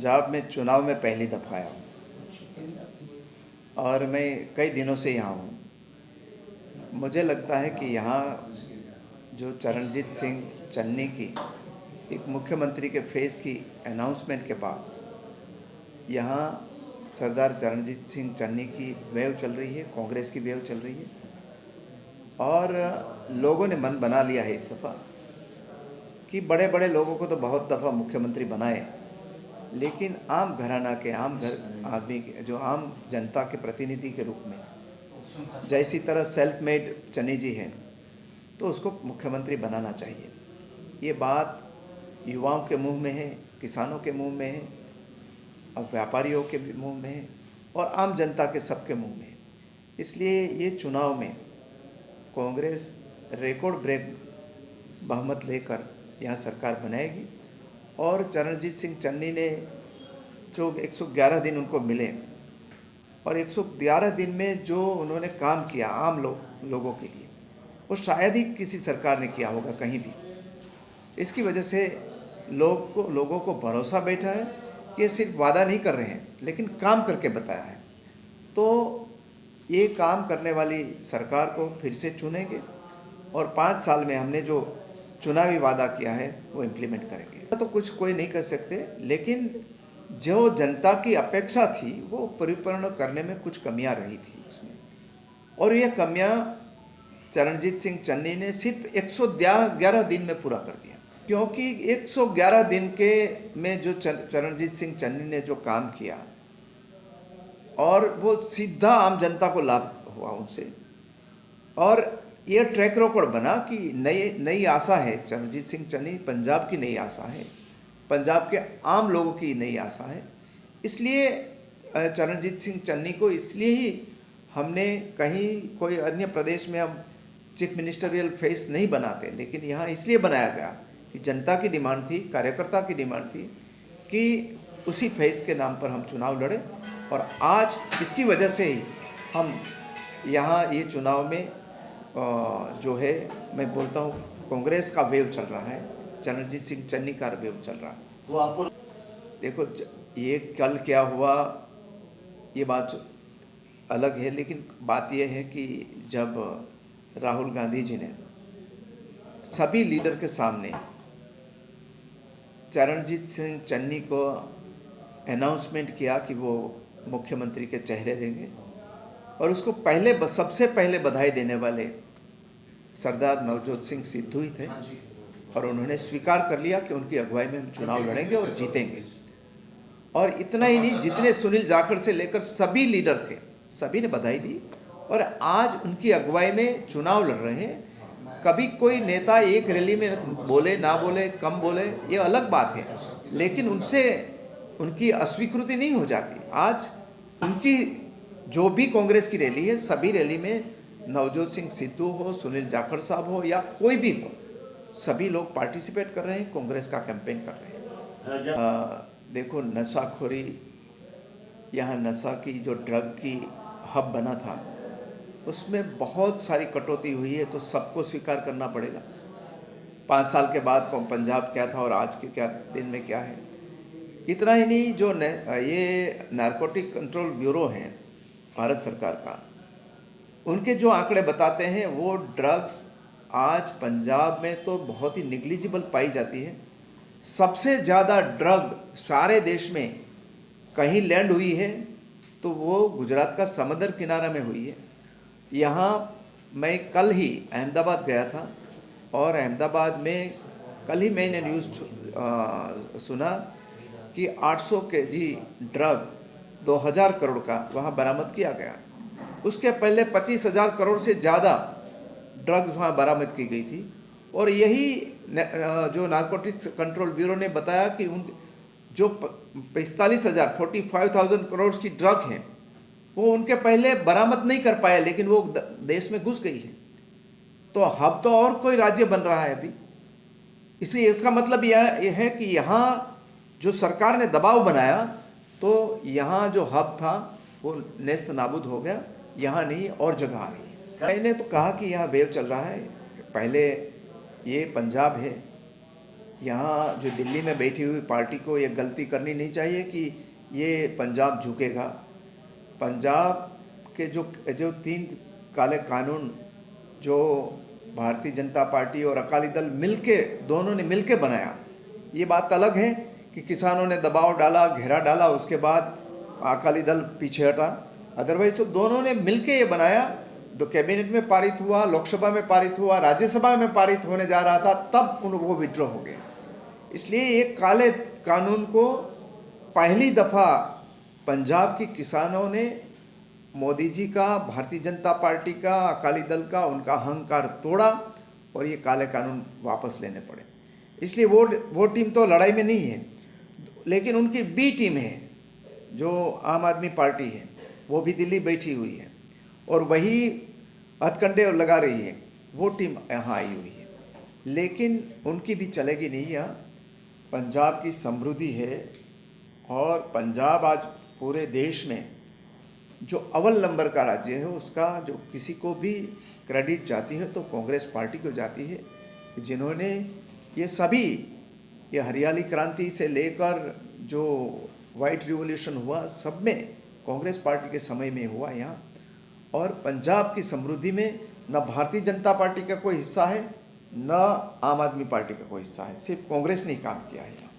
पंजाब में चुनाव में पहली दफ़ा आया हूँ और मैं कई दिनों से यहाँ हूँ। मुझे लगता है कि यहाँ जो चरणजीत सिंह चन्नी की एक मुख्यमंत्री के फेस की अनाउंसमेंट के बाद यहाँ सरदार चरणजीत सिंह चन्नी की वेव चल रही है, कांग्रेस की वेव चल रही है और लोगों ने मन बना लिया है इस दफ़ा कि बड़े बड़े लोगों को तो बहुत दफ़ा मुख्यमंत्री बनाए, लेकिन आम घराना के आम घर आदमी के जो आम जनता के प्रतिनिधि के रूप में जैसी तरह सेल्फ मेड चन्नी जी हैं तो उसको मुख्यमंत्री बनाना चाहिए। ये बात युवाओं के मुंह में है, किसानों के मुंह में है और व्यापारियों के मुंह में है और आम जनता के सबके मुंह में है। इसलिए ये चुनाव में कांग्रेस रिकॉर्ड ब्रेक बहुमत लेकर यहाँ सरकार बनाएगी और चरणजीत सिंह चन्नी ने जो 111 दिन उनको मिले और 111 दिन में जो उन्होंने काम किया आम लोगों के लिए वो शायद ही किसी सरकार ने किया होगा कहीं भी। इसकी वजह से लोगों को भरोसा बैठा है कि ये सिर्फ वादा नहीं कर रहे हैं लेकिन काम करके बताया है। तो ये काम करने वाली सरकार को फिर से चुनेंगे और 5 साल में हमने जो चुनावी वादा किया है वो इम्प्लीमेंट करेंगे। तो कुछ कोई नहीं कर सकते, लेकिन जो जनता की अपेक्षा थी वो परिपूर्ण करने में कुछ कमियां रही थी इसमें, और ये कमियां चरणजीत सिंह चन्नी ने सिर्फ 111 दिन में पूरा कर दिया। क्योंकि 111 दिन के में जो चरणजीत सिंह चन्नी ने जो काम किया और वो सीधा आम जनता को लाभ हुआ उनसे, और ये ट्रैक रिकॉर्ड बना कि नई आशा है। चरणजीत सिंह चन्नी पंजाब की नई आशा है, पंजाब के आम लोगों की नई आशा है। इसलिए चरणजीत सिंह चन्नी को इसलिए ही हमने कहीं कोई अन्य प्रदेश में हम चीफ मिनिस्टरियल फेस नहीं बनाते, लेकिन यहाँ इसलिए बनाया गया कि जनता की डिमांड थी, कार्यकर्ता की डिमांड थी कि उसी फेस के नाम पर हम चुनाव लड़े। और आज इसकी वजह से ही हम यहाँ ये चुनाव में जो है मैं बोलता हूँ कांग्रेस का वेव चल रहा है, चरणजीत सिंह चन्नी का वेव चल रहा है। वो आपको देखो ये कल क्या हुआ ये बात अलग है, लेकिन बात यह है कि जब राहुल गांधी जी ने सभी लीडर के सामने चरणजीत सिंह चन्नी को अनाउंसमेंट किया कि वो मुख्यमंत्री के चेहरे रहेंगे और उसको सबसे पहले बधाई देने वाले सरदार नवजोत सिंह सिद्धू ही थे और उन्होंने स्वीकार कर लिया कि उनकी अगुवाई में हम चुनाव लड़ेंगे और जीतेंगे। और इतना ही नहीं, जितने सुनील जाखड़ से लेकर सभी लीडर थे सभी ने बधाई दी और आज उनकी अगुवाई में चुनाव लड़ रहे हैं। कभी कोई नेता एक रैली में बोले ना बोले, कम बोले, ये अलग बात है, लेकिन उनसे उनकी अस्वीकृति नहीं हो जाती। आज उनकी जो भी कांग्रेस की रैली है, सभी रैली में नवजोत सिंह सिद्धू हो, सुनील जाखड़ साहब हो या कोई भी हो, सभी लोग पार्टिसिपेट कर रहे हैं, कांग्रेस का कैंपेन कर रहे हैं। देखो नशाखोरी, यहाँ नशा की जो ड्रग की हब बना था उसमें बहुत सारी कटौती हुई है, तो सबको स्वीकार करना पड़ेगा। 5 साल के बाद पंजाब क्या था और आज के क्या दिन में क्या है। इतना ही नहीं, जो ये नारकोटिक कंट्रोल ब्यूरो है भारत सरकार का, उनके जो आंकड़े बताते हैं वो ड्रग्स आज पंजाब में तो बहुत ही निग्लिजिबल पाई जाती है। सबसे ज़्यादा ड्रग सारे देश में कहीं लैंड हुई है तो वो गुजरात का समंदर किनारा में हुई है। यहाँ मैं कल ही अहमदाबाद गया था और अहमदाबाद में कल ही मैंने न्यूज़ सुना कि 800 केजी ड्रग 2000 करोड़ का वहाँ बरामद किया गया। उसके पहले 25,000 करोड़ से ज़्यादा ड्रग्स वहाँ बरामद की गई थी। और यही जो नारकोटिक्स कंट्रोल ब्यूरो ने बताया कि उन जो 45,000 करोड़ की ड्रग हैं वो उनके पहले बरामद नहीं कर पाए, लेकिन वो देश में घुस गई है। तो अब तो और कोई राज्य बन रहा है अभी। इसलिए इसका मतलब यह है कि यहाँ जो सरकार ने दबाव बनाया तो यहाँ जो हब था वो नेस्त नाबूद हो गया, यहाँ नहीं और जगह आ रही है। मैंने तो कहा कि यहाँ वेव चल रहा है। पहले ये पंजाब है, यहाँ जो दिल्ली में बैठी हुई पार्टी को ये गलती करनी नहीं चाहिए कि ये पंजाब झुकेगा। पंजाब के जो जो 3 काले कानून जो भारतीय जनता पार्टी और अकाली दल मिलके, दोनों ने मिलके बनाया, ये बात अलग है कि किसानों ने दबाव डाला, घेरा डाला, उसके बाद अकाली दल पीछे हटा। अदरवाइज तो दोनों ने मिलके ये बनाया। तो कैबिनेट में पारित हुआ, लोकसभा में पारित हुआ, राज्यसभा में पारित होने जा रहा था, तब वो विड्रॉ हो गए। इसलिए एक काले कानून को पहली दफ़ा पंजाब के किसानों ने मोदी जी का, भारतीय जनता पार्टी का, अकाली दल का, उनका अहंकार तोड़ा और ये काले कानून वापस लेने पड़े। इसलिए वो टीम तो लड़ाई में नहीं है, लेकिन उनकी बी टीम है जो आम आदमी पार्टी है, वो भी दिल्ली बैठी हुई है और वही हथकंडे लगा रही है। वो टीम यहाँ आई हुई है, लेकिन उनकी भी चलेगी नहीं। यहाँ पंजाब की समृद्धि है और पंजाब आज पूरे देश में जो अव्वल नंबर का राज्य है, उसका जो किसी को भी क्रेडिट जाती है तो कांग्रेस पार्टी को जाती है, जिन्होंने ये सभी, ये हरियाली क्रांति से लेकर जो वाइट रिवॉल्यूशन हुआ, सब में कांग्रेस पार्टी के समय में हुआ यहाँ। और पंजाब की समृद्धि में न भारतीय जनता पार्टी का कोई हिस्सा है, न आम आदमी पार्टी का कोई हिस्सा है, सिर्फ कांग्रेस ने ही काम किया है।